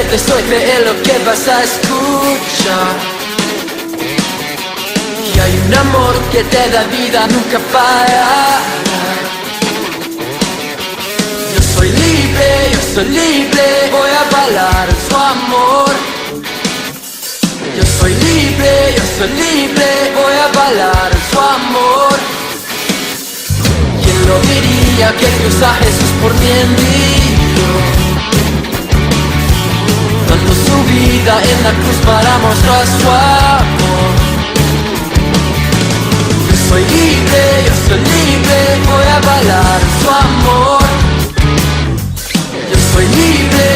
créete, soy cree lo que vas a escuchar. Y hay un amor que te da vida, nunca para. Yo soy libre, voy a avalar su amor. Yo soy libre, voy a avalar su amor. ¿Quién lo diría que Dios a Jesús por mí envió? Dando su vida en la cruz para mostrar su amor. Yo soy libre, voy a avalar su amor. Yo soy libre,